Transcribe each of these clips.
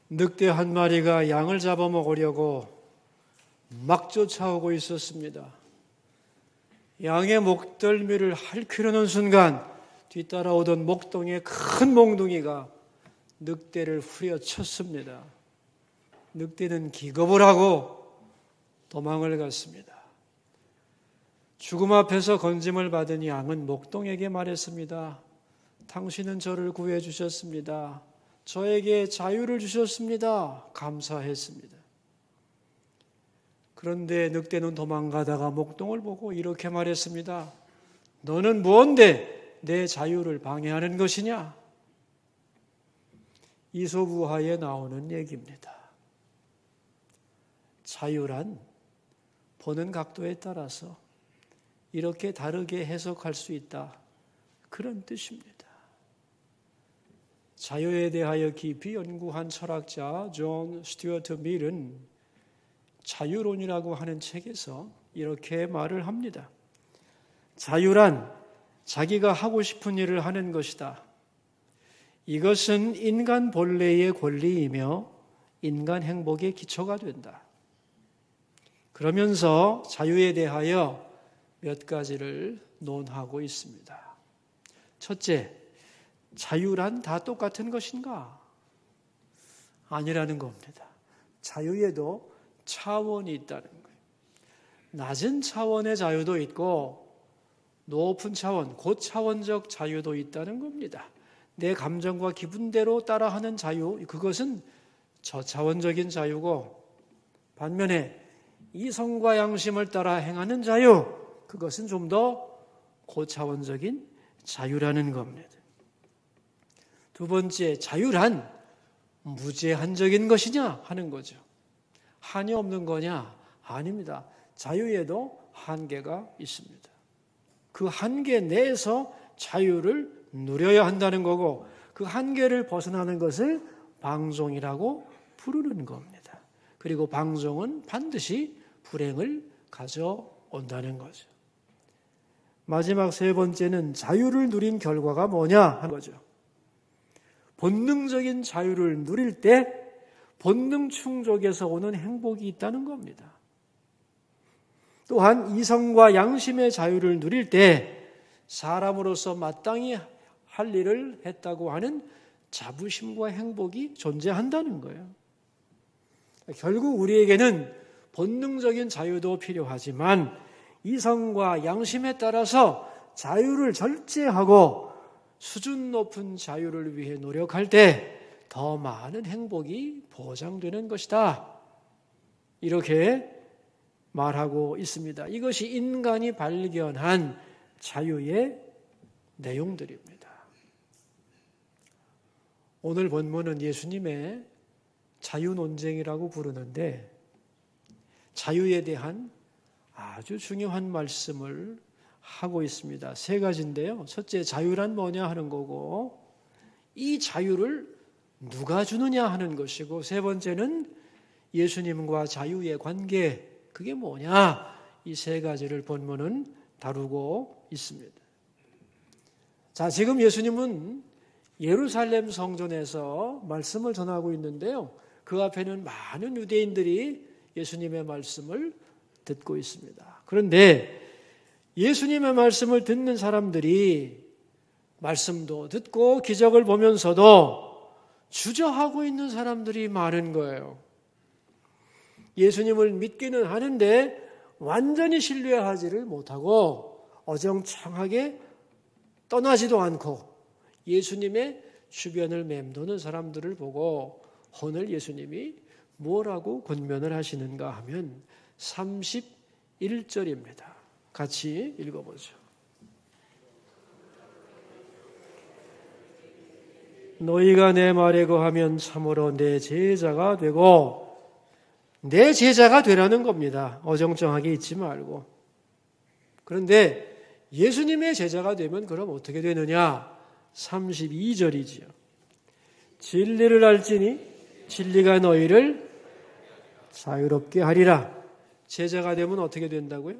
늑대 한 마리가 양을 잡아먹으려고 막 쫓아오고 있었습니다. 양의 목덜미를 핥으려는 순간 뒤따라오던 목동의 큰 몽둥이가 늑대를 후려쳤습니다. 늑대는 기겁을 하고 도망을 갔습니다. 죽음 앞에서 건짐을 받은 양은 목동에게 말했습니다. 당신은 저를 구해 주셨습니다. 저에게 자유를 주셨습니다. 감사했습니다. 그런데 늑대는 도망가다가 목동을 보고 이렇게 말했습니다. 너는 무언데 내 자유를 방해하는 것이냐? 이솝우화에 나오는 얘기입니다. 자유란 보는 각도에 따라서 이렇게 다르게 해석할 수 있다. 그런 뜻입니다. 자유에 대하여 깊이 연구한 철학자 존 스튜어트 밀은 자유론이라고 하는 책에서 이렇게 말을 합니다. 자유란 자기가 하고 싶은 일을 하는 것이다. 이것은 인간 본래의 권리이며 인간 행복의 기초가 된다. 그러면서 자유에 대하여 몇 가지를 논하고 있습니다. 첫째, 자유란 다 똑같은 것인가? 아니라는 겁니다. 자유에도 차원이 있다는 거예요. 낮은 차원의 자유도 있고 높은 차원, 고차원적 자유도 있다는 겁니다. 내 감정과 기분대로 따라하는 자유, 그것은 저차원적인 자유고 반면에 이성과 양심을 따라 행하는 자유, 그것은 좀 더 고차원적인 자유라는 겁니다. 두 번째, 자유란 무제한적인 것이냐 하는 거죠. 한이 없는 거냐? 아닙니다. 자유에도 한계가 있습니다. 그 한계 내에서 자유를 누려야 한다는 거고 그 한계를 벗어나는 것을 방종이라고 부르는 겁니다. 그리고 방종은 반드시 불행을 가져온다는 거죠. 마지막 세 번째는 자유를 누린 결과가 뭐냐 하는 거죠. 본능적인 자유를 누릴 때 본능 충족에서 오는 행복이 있다는 겁니다. 또한 이성과 양심의 자유를 누릴 때 사람으로서 마땅히 할 일을 했다고 하는 자부심과 행복이 존재한다는 거예요. 결국 우리에게는 본능적인 자유도 필요하지만 이성과 양심에 따라서 자유를 절제하고 수준 높은 자유를 위해 노력할 때 더 많은 행복이 보장되는 것이다. 이렇게 말하고 있습니다. 이것이 인간이 발견한 자유의 내용들입니다. 오늘 본문은 예수님의 자유 논쟁이라고 부르는데 자유에 대한 아주 중요한 말씀을 하고 있습니다. 세 가지인데요. 첫째, 자유란 뭐냐 하는 거고 이 자유를 누가 주느냐 하는 것이고 세 번째는 예수님과 자유의 관계, 그게 뭐냐? 이 세 가지를 본문은 다루고 있습니다. 자, 지금 예수님은 예루살렘 성전에서 말씀을 전하고 있는데요. 그 앞에는 많은 유대인들이 예수님의 말씀을 듣고 있습니다. 그런데 예수님의 말씀을 듣는 사람들이 말씀도 듣고 기적을 보면서도 주저하고 있는 사람들이 많은 거예요. 예수님을 믿기는 하는데 완전히 신뢰하지를 못하고 어정쩡하게 떠나지도 않고 예수님의 주변을 맴도는 사람들을 보고 오늘 예수님이 뭐라고 권면을 하시는가 하면 31절입니다. 같이 읽어보죠. 너희가 내 말에 거하면 참으로 내 제자가 되고 내 제자가 되라는 겁니다. 어정쩡하게 있지 말고. 그런데 예수님의 제자가 되면 그럼 어떻게 되느냐? 32절이지요. 진리를 알지니 진리가 너희를 자유롭게 하리라. 제자가 되면 어떻게 된다고요?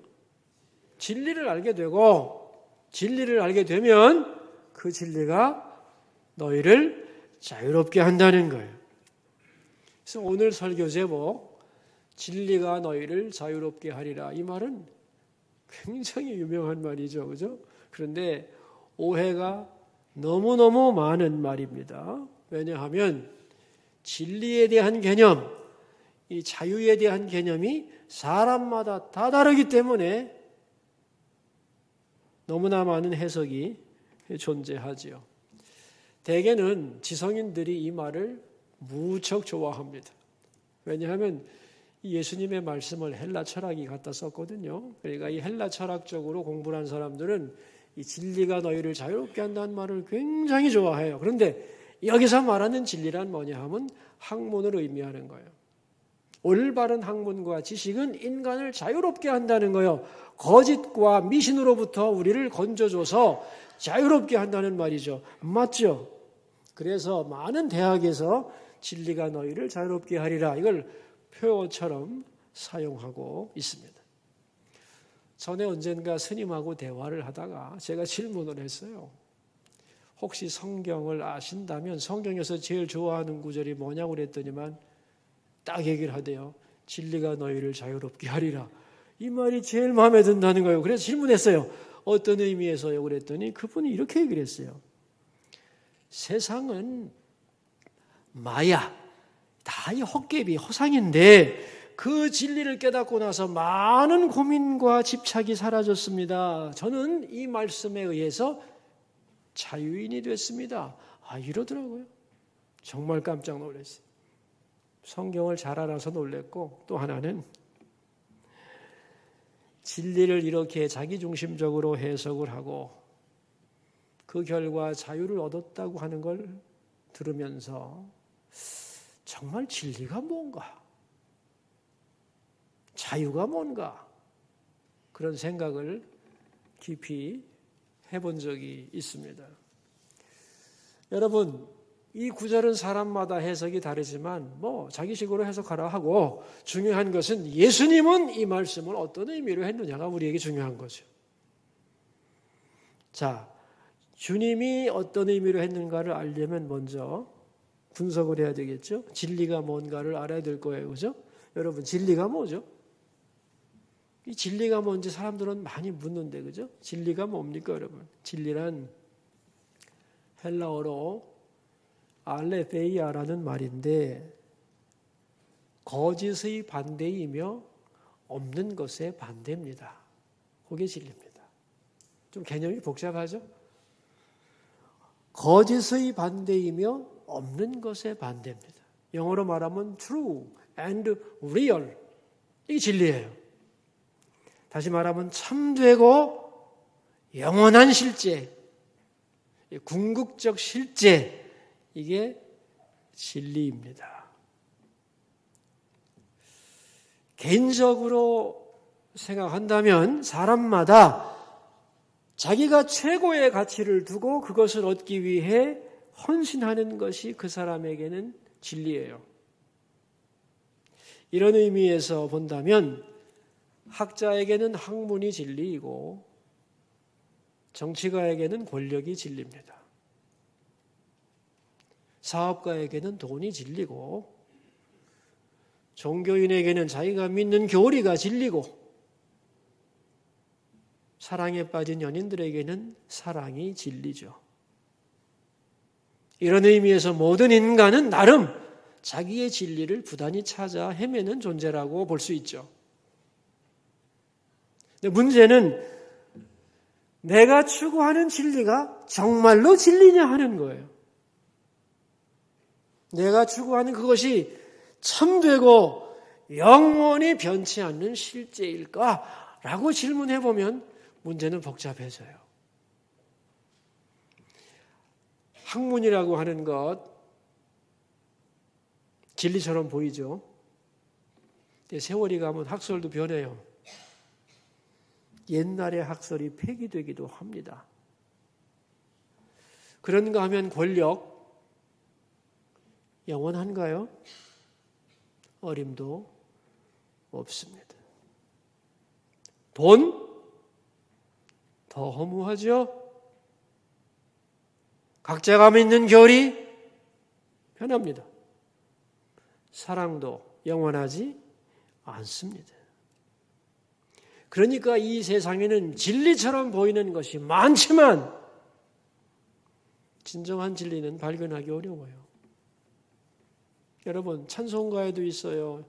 진리를 알게 되고 진리를 알게 되면 그 진리가 너희를 자유롭게 한다는 거예요. 그래서 오늘 설교 제목 진리가 너희를 자유롭게 하리라. 이 말은 굉장히 유명한 말이죠. 그죠? 그런데 오해가 너무너무 많은 말입니다. 왜냐하면 진리에 대한 개념, 이 자유에 대한 개념이 사람마다 다 다르기 때문에 너무나 많은 해석이 존재하지요. 대개는 지성인들이 이 말을 무척 좋아합니다. 왜냐하면 예수님의 말씀을 헬라 철학이 갖다 썼거든요. 그러니까 이 헬라 철학적으로 공부를 한 사람들은 이 진리가 너희를 자유롭게 한다는 말을 굉장히 좋아해요. 그런데 여기서 말하는 진리란 뭐냐 하면 학문을 의미하는 거예요. 올바른 학문과 지식은 인간을 자유롭게 한다는 거예요. 거짓과 미신으로부터 우리를 건져줘서 자유롭게 한다는 말이죠. 맞죠? 그래서 많은 대학에서 진리가 너희를 자유롭게 하리라 이걸 표어처럼 사용하고 있습니다. 전에 언젠가 스님하고 대화를 하다가 제가 질문을 했어요. 혹시 성경을 아신다면 성경에서 제일 좋아하는 구절이 뭐냐고 그랬더니만 딱 얘기를 하대요. 진리가 너희를 자유롭게 하리라. 이 말이 제일 마음에 든다는 거예요. 그래서 질문했어요. 어떤 의미에서요? 그랬더니 그분이 이렇게 얘기를 했어요. 세상은 마야, 다 이 헛개비, 허상인데 그 진리를 깨닫고 나서 많은 고민과 집착이 사라졌습니다. 저는 이 말씀에 의해서 자유인이 됐습니다. 이러더라고요. 정말 깜짝 놀랐어요. 성경을 잘 알아서 놀랬고 또 하나는 진리를 이렇게 자기중심적으로 해석을 하고 그 결과 자유를 얻었다고 하는 걸 들으면서 정말 진리가 뭔가? 자유가 뭔가? 그런 생각을 깊이 해본 적이 있습니다. 여러분, 이 구절은 사람마다 해석이 다르지만 자기식으로 해석하라 하고 중요한 것은 예수님은 이 말씀을 어떤 의미로 했느냐가 우리에게 중요한 거죠. 자, 주님이 어떤 의미로 했는가를 알려면 먼저 분석을 해야 되겠죠. 진리가 뭔가를 알아야 될 거예요. 그죠? 여러분, 진리가 뭐죠? 이 진리가 뭔지 사람들은 많이 묻는데, 그죠? 진리가 뭡니까, 여러분? 진리란 헬라어로 알레베이아라는 말인데 거짓의 반대이며 없는 것의 반대입니다. 그게 진리입니다. 좀 개념이 복잡하죠? 거짓의 반대이며 없는 것의 반대입니다. 영어로 말하면 true and real. 이게 진리예요. 다시 말하면 참되고 영원한 실제, 궁극적 실제, 이게 진리입니다. 개인적으로 생각한다면 사람마다 자기가 최고의 가치를 두고 그것을 얻기 위해 헌신하는 것이 그 사람에게는 진리예요. 이런 의미에서 본다면 학자에게는 학문이 진리이고 정치가에게는 권력이 진리입니다. 사업가에게는 돈이 진리고 종교인에게는 자기가 믿는 교리가 진리고 사랑에 빠진 연인들에게는 사랑이 진리죠. 이런 의미에서 모든 인간은 나름 자기의 진리를 부단히 찾아 헤매는 존재라고 볼 수 있죠. 근데 문제는 내가 추구하는 진리가 정말로 진리냐 하는 거예요. 내가 추구하는 그것이 참되고 영원히 변치 않는 실제일까? 라고 질문해 보면 문제는 복잡해져요. 학문이라고 하는 것 진리처럼 보이죠. 근데 세월이 가면 학설도 변해요. 옛날의 학설이 폐기되기도 합니다. 그런가 하면 권력 영원한가요? 어림도 없습니다. 돈? 더 허무하죠? 각자가 믿는 교리? 변합니다. 사랑도 영원하지 않습니다. 그러니까 이 세상에는 진리처럼 보이는 것이 많지만 진정한 진리는 발견하기 어려워요. 여러분, 찬송가에도 있어요.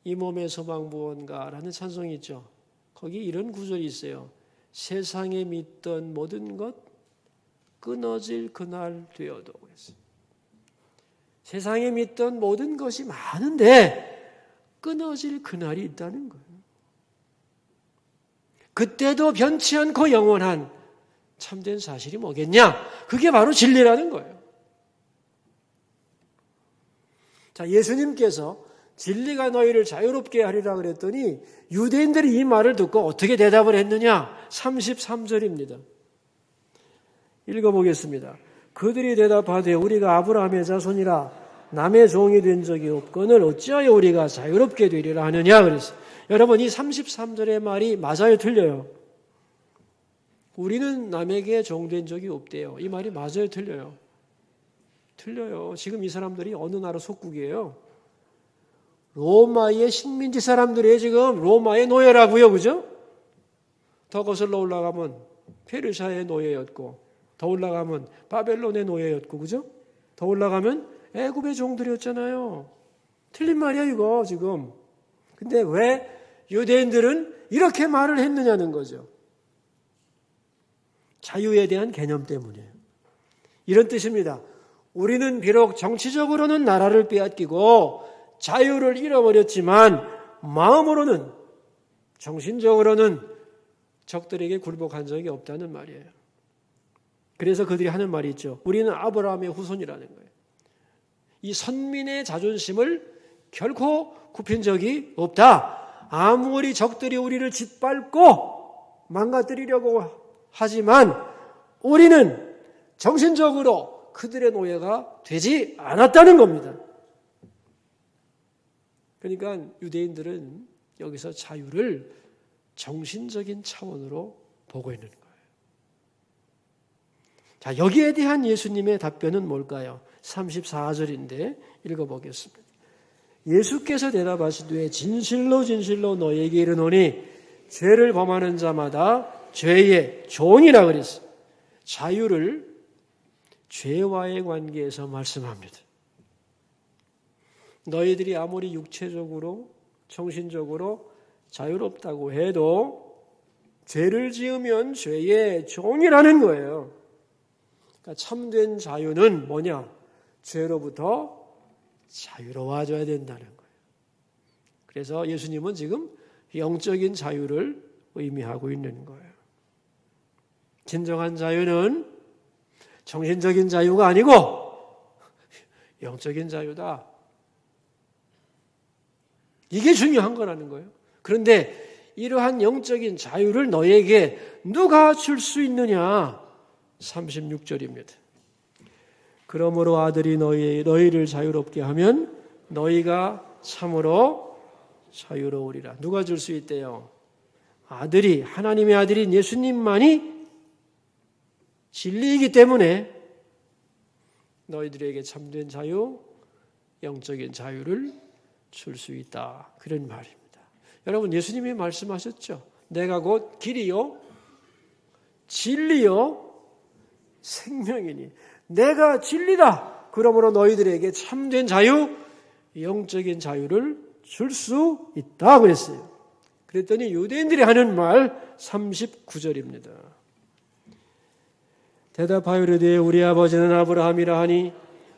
이 몸의 소망 무언가라는 찬송이 있죠. 거기 이런 구절이 있어요. 세상에 믿던 모든 것 끊어질 그날 되어도. 그랬어요. 세상에 믿던 모든 것이 많은데 끊어질 그날이 있다는 거예요. 그때도 변치 않고 영원한 참된 사실이 뭐겠냐? 그게 바로 진리라는 거예요. 자, 예수님께서 진리가 너희를 자유롭게 하리라 그랬더니 유대인들이 이 말을 듣고 어떻게 대답을 했느냐? 33절입니다. 읽어보겠습니다. 그들이 대답하되 우리가 아브라함의 자손이라 남의 종이 된 적이 없거늘 어찌하여 우리가 자유롭게 되리라 하느냐 그랬어요. 여러분, 이 33절의 말이 맞아요, 틀려요? 우리는 남에게 종된 적이 없대요. 이 말이 맞아요, 틀려요? 틀려요. 지금 이 사람들이 어느 나라 속국이에요? 로마의 식민지 사람들이 지금 로마의 노예라고요, 그죠? 더 거슬러 올라가면 페르시아의 노예였고, 더 올라가면 바벨론의 노예였고, 그죠? 더 올라가면 애굽의 종들이었잖아요. 틀린 말이야, 이거 지금. 근데 왜 유대인들은 이렇게 말을 했느냐는 거죠. 자유에 대한 개념 때문이에요. 이런 뜻입니다. 우리는 비록 정치적으로는 나라를 빼앗기고 자유를 잃어버렸지만 마음으로는, 정신적으로는 적들에게 굴복한 적이 없다는 말이에요. 그래서 그들이 하는 말이 있죠. 우리는 아브라함의 후손이라는 거예요. 이 선민의 자존심을 결코 굽힌 적이 없다. 아무리 적들이 우리를 짓밟고 망가뜨리려고 하지만 우리는 정신적으로 그들의 노예가 되지 않았다는 겁니다. 그러니까 유대인들은 여기서 자유를 정신적인 차원으로 보고 있는 거예요. 자, 여기에 대한 예수님의 답변은 뭘까요? 34절인데 읽어보겠습니다. 예수께서 대답하시되 진실로 진실로 너희에게 이르노니 죄를 범하는 자마다 죄의 종이라 그랬어요. 자유를 죄와의 관계에서 말씀합니다. 너희들이 아무리 육체적으로 정신적으로 자유롭다고 해도 죄를 지으면 죄의 종이라는 거예요. 그러니까 참된 자유는 뭐냐? 죄로부터 자유로워져야 된다는 거예요. 그래서 예수님은 지금 영적인 자유를 의미하고 있는 거예요. 진정한 자유는 정신적인 자유가 아니고 영적인 자유다. 이게 중요한 거라는 거예요. 그런데 이러한 영적인 자유를 너에게 누가 줄 수 있느냐? 36절입니다. 그러므로 아들이 너희를 자유롭게 하면 너희가 참으로 자유로우리라. 누가 줄 수 있대요? 아들이, 하나님의 아들인 예수님만이 진리이기 때문에 너희들에게 참된 자유, 영적인 자유를 줄 수 있다. 그런 말입니다. 여러분, 예수님이 말씀하셨죠. 내가 곧 길이요, 진리요, 생명이니. 내가 진리다. 그러므로 너희들에게 참된 자유, 영적인 자유를 줄 수 있다 그랬어요. 그랬더니 유대인들이 하는 말 39절입니다. 대답하여 이르되 우리 아버지는 아브라함이라 하니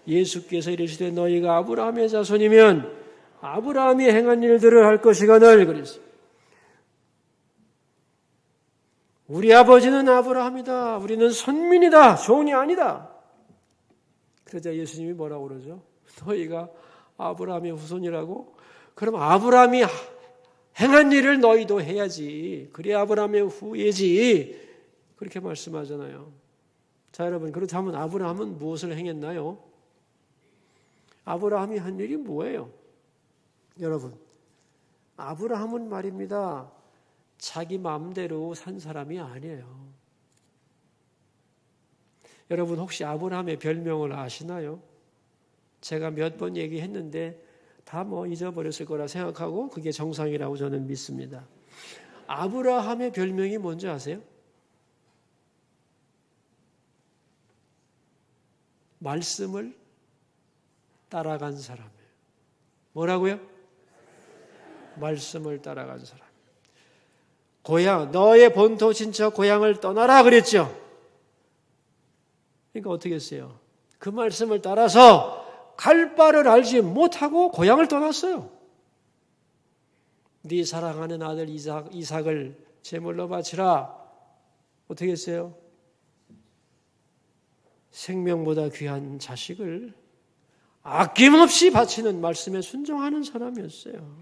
예수께서 이르시되 너희가 아브라함의 자손이면 아브라함이 행한 일들을 할 것이거늘 그랬어요. 우리 아버지는 아브라함이다. 우리는 선민이다. 종이 아니다. 그러자 예수님이 뭐라고 그러죠? 너희가 아브라함의 후손이라고? 그럼 아브라함이 행한 일을 너희도 해야지. 그래 아브라함의 후예지. 그렇게 말씀하잖아요. 자, 여러분, 그렇다면 아브라함은 무엇을 행했나요? 아브라함이 한 일이 뭐예요? 여러분, 아브라함은 말입니다. 자기 마음대로 산 사람이 아니에요. 여러분, 혹시 아브라함의 별명을 아시나요? 제가 몇 번 얘기했는데 다 잊어버렸을 거라 생각하고 그게 정상이라고 저는 믿습니다. 아브라함의 별명이 뭔지 아세요? 말씀을 따라간 사람이에요. 뭐라고요? 말씀을 따라간 사람. 고향, 너의 본토 친척 고향을 떠나라 그랬죠. 그러니까 어떻게 했어요? 그 말씀을 따라서 갈 바를 알지 못하고 고향을 떠났어요. 네 사랑하는 아들 이삭을 제물로 바치라. 어떻게 했어요? 생명보다 귀한 자식을 아낌없이 바치는 말씀에 순종하는 사람이었어요.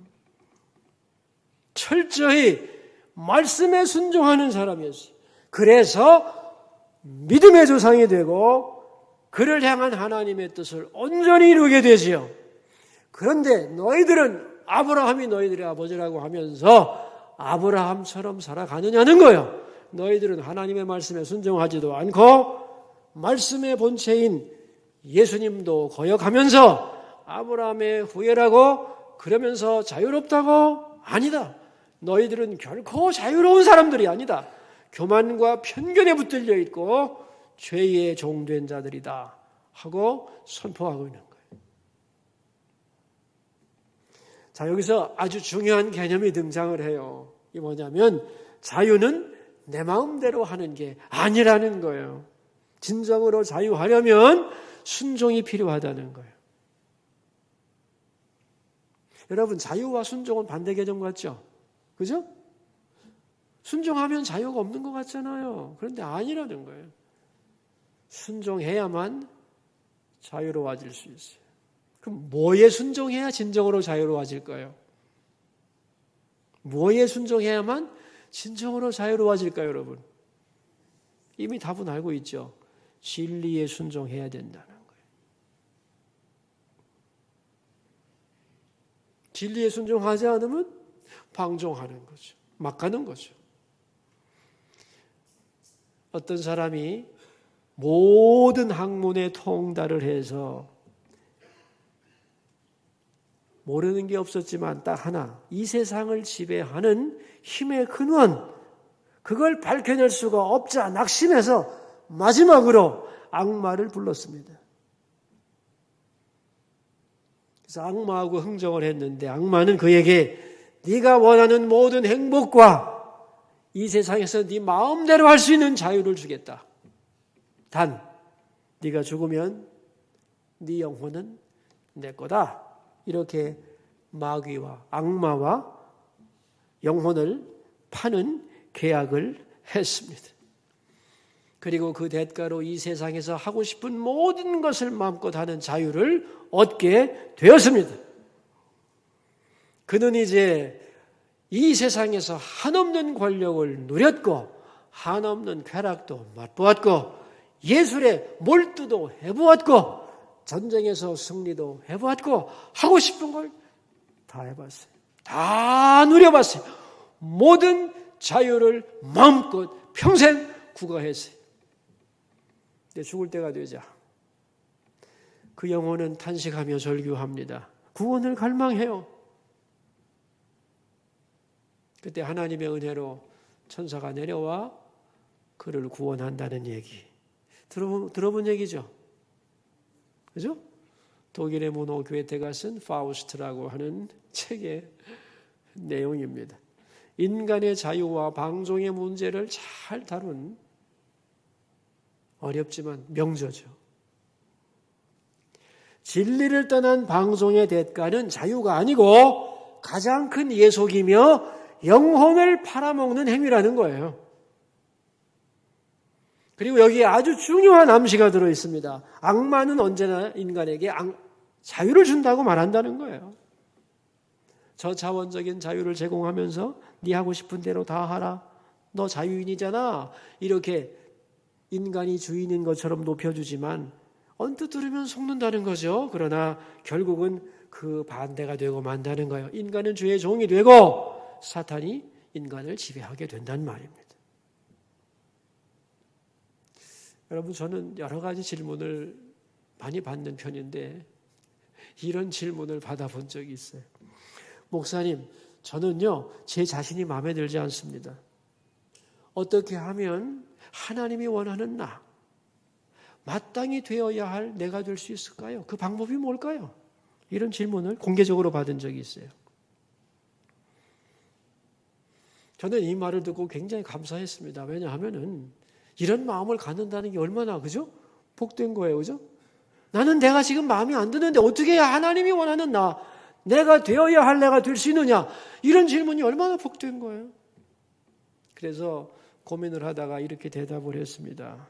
철저히 말씀에 순종하는 사람이었어요. 그래서 믿음의 조상이 되고 그를 향한 하나님의 뜻을 온전히 이루게 되지요. 그런데 너희들은 아브라함이 너희들의 아버지라고 하면서 아브라함처럼 살아가느냐는 거예요. 너희들은 하나님의 말씀에 순종하지도 않고 말씀의 본체인 예수님도 거역하면서 아브라함의 후예라고 그러면서 자유롭다고? 아니다. 너희들은 결코 자유로운 사람들이 아니다. 교만과 편견에 붙들려 있고 죄의 종된 자들이다 하고 선포하고 있는 거예요. 자, 여기서 아주 중요한 개념이 등장을 해요. 이게 뭐냐면 자유는 내 마음대로 하는 게 아니라는 거예요. 진정으로 자유하려면 순종이 필요하다는 거예요. 여러분, 자유와 순종은 반대 개념 같죠? 그죠? 순종하면 자유가 없는 것 같잖아요. 그런데 아니라는 거예요. 순종해야만 자유로워질 수 있어요. 그럼 뭐에 순종해야 진정으로 자유로워질까요? 뭐에 순종해야만 진정으로 자유로워질까요, 여러분? 이미 답은 알고 있죠. 진리에 순종해야 된다는 거예요. 진리에 순종하지 않으면 방종하는 거죠. 막 가는 거죠. 어떤 사람이 모든 학문에 통달을 해서 모르는 게 없었지만 딱 하나, 이 세상을 지배하는 힘의 근원, 그걸 밝혀낼 수가 없자 낙심해서 마지막으로 악마를 불렀습니다. 그래서 악마하고 흥정을 했는데 악마는 그에게 네가 원하는 모든 행복과 이 세상에서 네 마음대로 할 수 있는 자유를 주겠다. 단, 네가 죽으면 네 영혼은 내 거다. 이렇게 마귀와 악마와 영혼을 파는 계약을 했습니다. 그리고 그 대가로 이 세상에서 하고 싶은 모든 것을 마음껏 하는 자유를 얻게 되었습니다. 그는 이제 이 세상에서 한없는 권력을 누렸고 한없는 쾌락도 맛보았고 예술의 몰두도 해보았고 전쟁에서 승리도 해보았고 하고 싶은 걸 다 해봤어요. 다 누려봤어요. 모든 자유를 마음껏 평생 구가했어요. 근데 죽을 때가 되자 그 영혼은 탄식하며 절규합니다. 구원을 갈망해요. 그때 하나님의 은혜로 천사가 내려와 그를 구원한다는 얘기. 들어본 얘기죠? 그죠? 독일의 문호 교회태가 쓴 파우스트라고 하는 책의 내용입니다. 인간의 자유와 방종의 문제를 잘 다룬 어렵지만 명저죠. 진리를 떠난 방종의 대가는 자유가 아니고 가장 큰 예속이며 영혼을 팔아먹는 행위라는 거예요. 그리고 여기에 아주 중요한 암시가 들어있습니다. 악마는 언제나 인간에게 자유를 준다고 말한다는 거예요. 저차원적인 자유를 제공하면서 네 하고 싶은 대로 다 하라. 너 자유인이잖아. 이렇게 인간이 주인인 것처럼 높여주지만 언뜻 들으면 속는다는 거죠. 그러나 결국은 그 반대가 되고 만다는 거예요. 인간은 주의 종이 되고 사탄이 인간을 지배하게 된다는 말입니다. 여러분, 저는 여러 가지 질문을 많이 받는 편인데 이런 질문을 받아본 적이 있어요. 목사님, 저는요, 제 자신이 마음에 들지 않습니다. 어떻게 하면 하나님이 원하는 나, 마땅히 되어야 할 내가 될 수 있을까요? 그 방법이 뭘까요? 이런 질문을 공개적으로 받은 적이 있어요. 저는 이 말을 듣고 굉장히 감사했습니다. 왜냐하면은 이런 마음을 갖는다는 게 얼마나, 그죠? 복된 거예요, 그죠? 나는 내가 지금 마음에 안 드는데 어떻게 해야 하나님이 원하는 나, 내가 되어야 할 내가 될 수 있느냐? 이런 질문이 얼마나 복된 거예요. 그래서 고민을 하다가 이렇게 대답을 했습니다.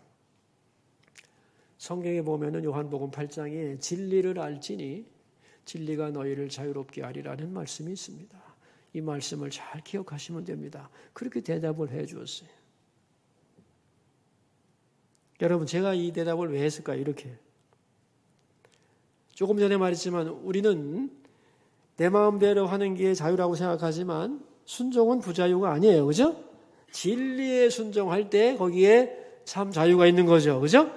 성경에 보면은 요한복음 8장에 진리를 알지니 진리가 너희를 자유롭게 하리라는 말씀이 있습니다. 이 말씀을 잘 기억하시면 됩니다. 그렇게 대답을 해 주었어요. 여러분, 제가 이 대답을 왜 했을까요? 이렇게. 조금 전에 말했지만 우리는 내 마음대로 하는 게 자유라고 생각하지만 순종은 부자유가 아니에요. 그죠? 진리에 순종할 때 거기에 참 자유가 있는 거죠. 그죠?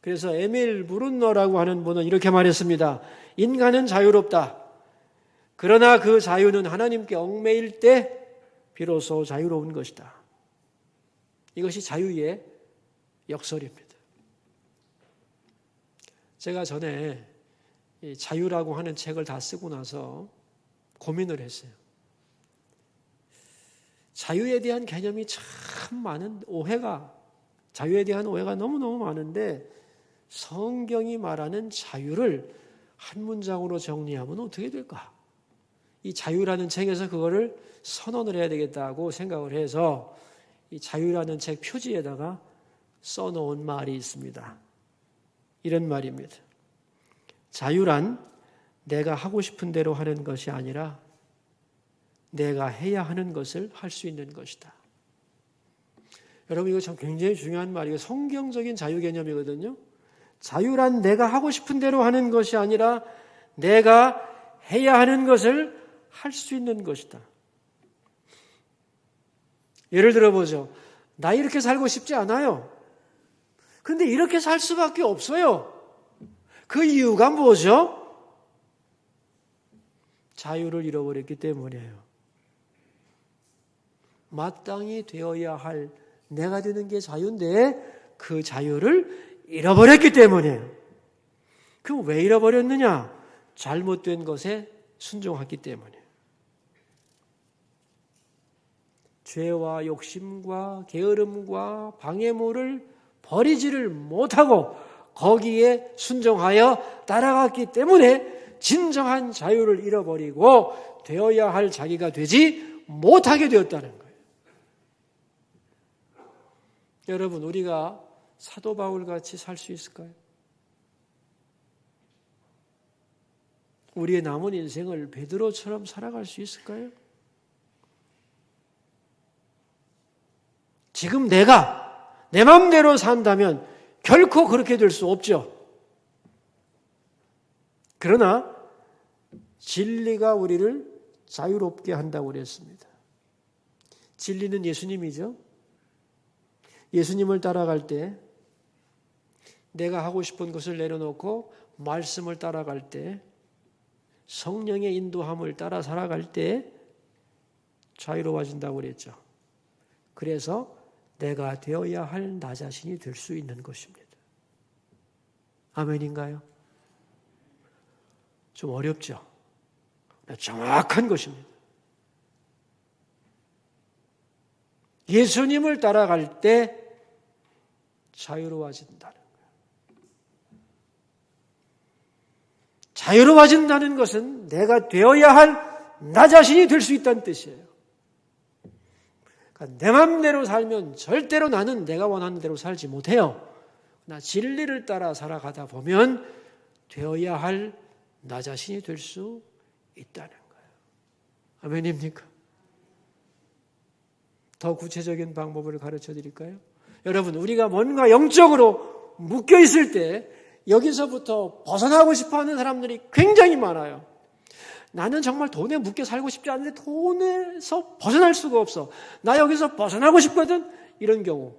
그래서 에밀 브룬너라고 하는 분은 이렇게 말했습니다. 인간은 자유롭다. 그러나 그 자유는 하나님께 얽매일 때 비로소 자유로운 것이다. 이것이 자유의 역설입니다. 제가 전에 이 자유라고 하는 책을 다 쓰고 나서 고민을 했어요. 자유에 대한 개념이 참 많은 자유에 대한 오해가 너무너무 많은데 성경이 말하는 자유를 한 문장으로 정리하면 어떻게 될까? 이 자유라는 책에서 그거를 선언을 해야 되겠다고 생각을 해서 이 자유라는 책 표지에다가 써놓은 말이 있습니다. 이런 말입니다. 자유란 내가 하고 싶은 대로 하는 것이 아니라 내가 해야 하는 것을 할 수 있는 것이다. 여러분, 이거 참 굉장히 중요한 말이에요. 성경적인 자유 개념이거든요. 자유란 내가 하고 싶은 대로 하는 것이 아니라 내가 해야 하는 것을 할 수 있는 것이다. 예를 들어보죠. 나 이렇게 살고 싶지 않아요. 근데 이렇게 살 수밖에 없어요. 그 이유가 뭐죠? 자유를 잃어버렸기 때문이에요. 마땅히 되어야 할 내가 되는 게 자유인데 그 자유를 잃어버렸기 때문이에요. 그럼 왜 잃어버렸느냐? 잘못된 것에 순종했기 때문이에요. 죄와 욕심과 게으름과 방해물을 버리지를 못하고 거기에 순종하여 따라갔기 때문에 진정한 자유를 잃어버리고 되어야 할 자기가 되지 못하게 되었다는 거예요. 여러분, 우리가 사도 바울같이 살 수 있을까요? 우리의 남은 인생을 베드로처럼 살아갈 수 있을까요? 지금 내가 내 마음대로 산다면 결코 그렇게 될 수 없죠. 그러나 진리가 우리를 자유롭게 한다고 그랬습니다. 진리는 예수님이죠. 예수님을 따라갈 때 내가 하고 싶은 것을 내려놓고 말씀을 따라갈 때 성령의 인도함을 따라 살아갈 때 자유로워진다고 그랬죠. 그래서 내가 되어야 할 나 자신이 될 수 있는 것입니다. 아멘인가요? 좀 어렵죠? 정확한 것입니다. 예수님을 따라갈 때 자유로워진다는 거예요. 자유로워진다는 것은 내가 되어야 할 나 자신이 될 수 있다는 뜻이에요. 그러니까 내 마음대로 살면 절대로 나는 내가 원하는 대로 살지 못해요. 나 진리를 따라 살아가다 보면 되어야 할 나 자신이 될 수 있다는 거예요. 아멘입니까? 더 구체적인 방법을 가르쳐 드릴까요? 여러분, 우리가 뭔가 영적으로 묶여 있을 때 여기서부터 벗어나고 싶어 하는 사람들이 굉장히 많아요. 나는 정말 돈에 묶여 살고 싶지 않은데 돈에서 벗어날 수가 없어. 나 여기서 벗어나고 싶거든. 이런 경우.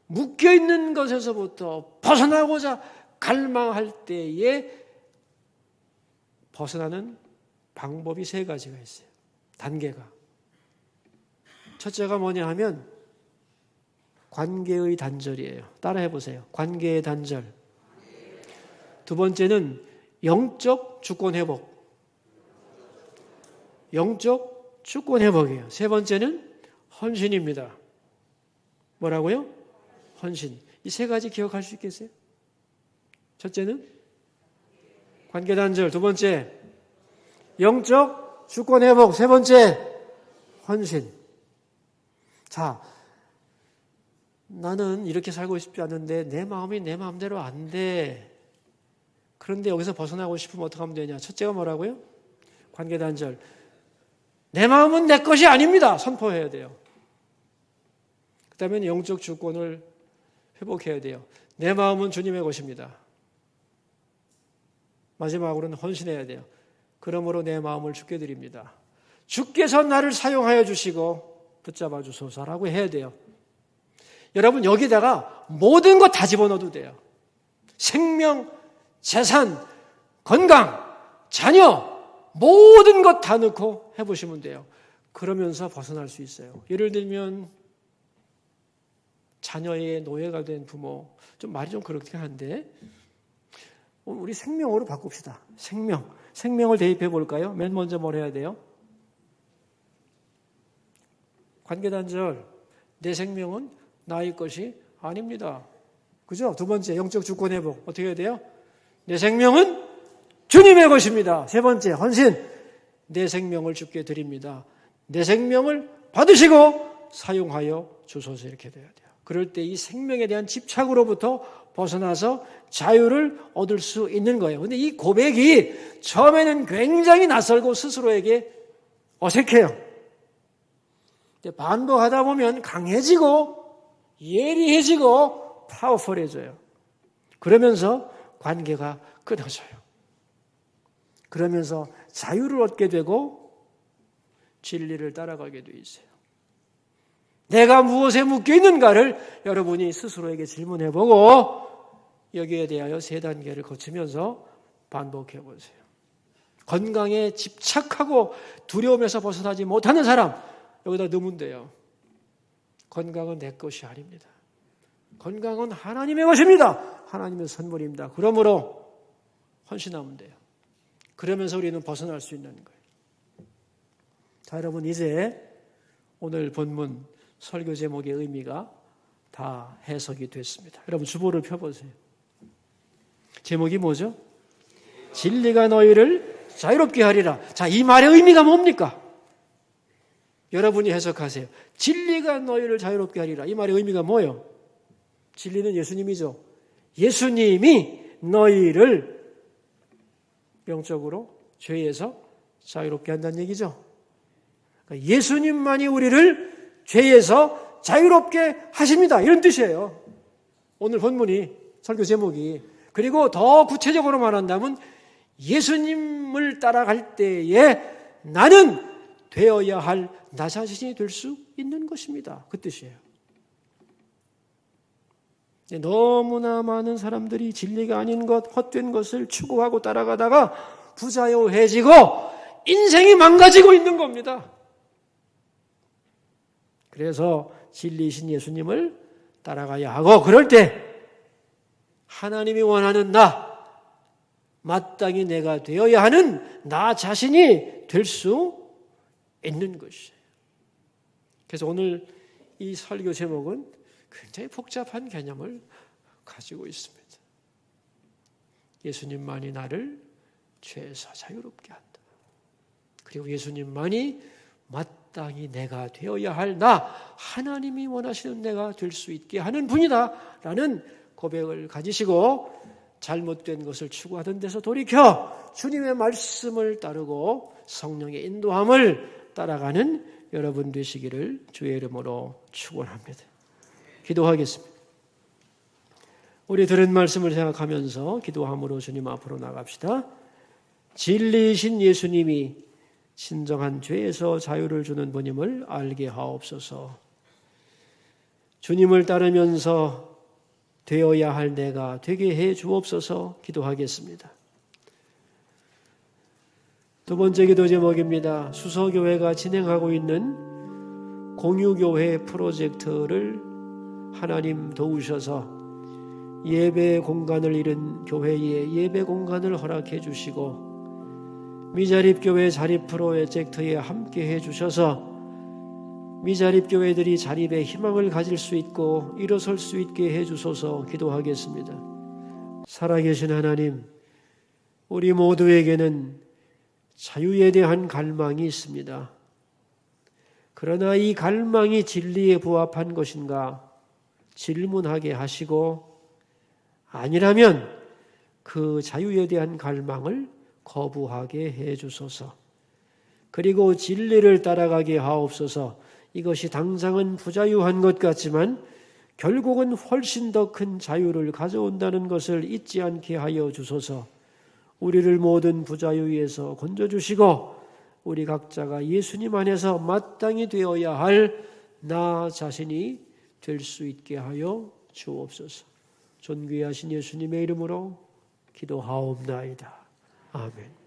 묶여 있는 것에서부터 벗어나고자 갈망할 때에 벗어나는 방법이 세 가지가 있어요. 단계가. 첫째가 뭐냐 하면 관계의 단절이에요. 따라해 보세요. 관계의 단절. 두 번째는 영적 주권 회복. 영적 주권 회복이에요. 세 번째는 헌신입니다. 뭐라고요? 헌신. 이 세 가지 기억할 수 있겠어요? 첫째는 관계 단절, 두 번째 영적 주권 회복, 세 번째 헌신. 자, 나는 이렇게 살고 싶지 않은데 내 마음이 내 마음대로 안 돼. 그런데 여기서 벗어나고 싶으면 어떻게 하면 되냐? 첫째가 뭐라고요? 관계 단절. 내 마음은 내 것이 아닙니다. 선포해야 돼요. 그 다음에 영적 주권을 회복해야 돼요. 내 마음은 주님의 것입니다. 마지막으로는 헌신해야 돼요. 그러므로 내 마음을 주께 드립니다. 주께서 나를 사용하여 주시고 붙잡아 주소서라고 해야 돼요. 여러분 여기다가 모든 것 다 집어넣어도 돼요. 생명, 재산, 건강, 자녀 모든 것 다 넣고 해보시면 돼요. 그러면서 벗어날 수 있어요. 예를 들면 자녀의 노예가 된 부모, 좀 말이 좀 그렇긴 한데 우리 생명으로 바꿉시다. 생명을 대입해 볼까요? 맨 먼저 뭘 해야 돼요? 관계단절. 내 생명은 나의 것이 아닙니다. 그죠? 두 번째 영적 주권 회복. 어떻게 해야 돼요? 내 생명은 주님의 것입니다. 세 번째 헌신. 내 생명을 주께 드립니다. 내 생명을 받으시고 사용하여 주소서. 이렇게 돼야 돼요. 그럴 때 이 생명에 대한 집착으로부터 벗어나서 자유를 얻을 수 있는 거예요. 그런데 이 고백이 처음에는 굉장히 낯설고 스스로에게 어색해요. 반복하다 보면 강해지고 예리해지고 파워풀해져요. 그러면서 관계가 끊어져요. 그러면서 자유를 얻게 되고 진리를 따라가게 돼 있어요. 내가 무엇에 묶여 있는가를 여러분이 스스로에게 질문해보고 여기에 대하여 세 단계를 거치면서 반복해보세요. 건강에 집착하고 두려움에서 벗어나지 못하는 사람 여기다 넣으면 돼요. 건강은 내 것이 아닙니다. 건강은 하나님의 것입니다. 하나님의 선물입니다. 그러므로 헌신하면 돼요. 그러면서 우리는 벗어날 수 있는 거예요. 자, 여러분 이제 오늘 본문 설교 제목의 의미가 다 해석이 됐습니다. 여러분 주보를 펴보세요. 제목이 뭐죠? 진리가 너희를 자유롭게 하리라. 자, 이 말의 의미가 뭡니까? 여러분이 해석하세요. 진리가 너희를 자유롭게 하리라. 이 말의 의미가 뭐예요? 진리는 예수님이죠. 예수님이 너희를 영적으로 죄에서 자유롭게 한다는 얘기죠. 그러니까 예수님만이 우리를 죄에서 자유롭게 하십니다. 이런 뜻이에요. 오늘 본문이 설교 제목이. 그리고 더 구체적으로 말한다면 예수님을 따라갈 때에 나는 되어야 할 나 자신이 될 수 있는 것입니다. 그 뜻이에요. 너무나 많은 사람들이 진리가 아닌 것, 헛된 것을 추구하고 따라가다가 부자요해지고 인생이 망가지고 있는 겁니다. 그래서 진리이신 예수님을 따라가야 하고 그럴 때 하나님이 원하는 나, 마땅히 내가 되어야 하는 나 자신이 될 수 있는 것이에요. 그래서 오늘 이 설교 제목은 굉장히 복잡한 개념을 가지고 있습니다. 예수님만이 나를 죄에서 자유롭게 한다. 그리고 예수님만이 마땅히 내가 되어야 할 나, 하나님이 원하시는 내가 될 수 있게 하는 분이다 라는 고백을 가지시고 잘못된 것을 추구하던 데서 돌이켜 주님의 말씀을 따르고 성령의 인도함을 따라가는 여러분 되시기를 주의 이름으로 축원합니다. 기도하겠습니다. 우리 들은 말씀을 생각하면서 기도함으로 주님 앞으로 나갑시다. 진리이신 예수님이 진정한 죄에서 자유를 주는 분임을 알게 하옵소서. 주님을 따르면서 되어야 할 내가 되게 해 주옵소서. 기도하겠습니다. 두 번째 기도 제목입니다. 수서교회가 진행하고 있는 공유교회 프로젝트를 하나님 도우셔서 예배 공간을 잃은 교회에 예배 공간을 허락해 주시고 미자립교회 자립 프로젝트에 함께해 주셔서 미자립교회들이 자립의 희망을 가질 수 있고 일어설 수 있게 해 주소서 기도하겠습니다. 살아계신 하나님, 우리 모두에게는 자유에 대한 갈망이 있습니다. 그러나 이 갈망이 진리에 부합한 것인가 질문하게 하시고 아니라면 그 자유에 대한 갈망을 거부하게 해 주소서. 그리고 진리를 따라가게 하옵소서. 이것이 당장은 부자유한 것 같지만 결국은 훨씬 더 큰 자유를 가져온다는 것을 잊지 않게 하여 주소서. 우리를 모든 부자유에서 건져주시고 우리 각자가 예수님 안에서 마땅히 되어야 할 나 자신이 될 수 있게 하여 주옵소서. 존귀하신 예수님의 이름으로 기도하옵나이다. 아멘.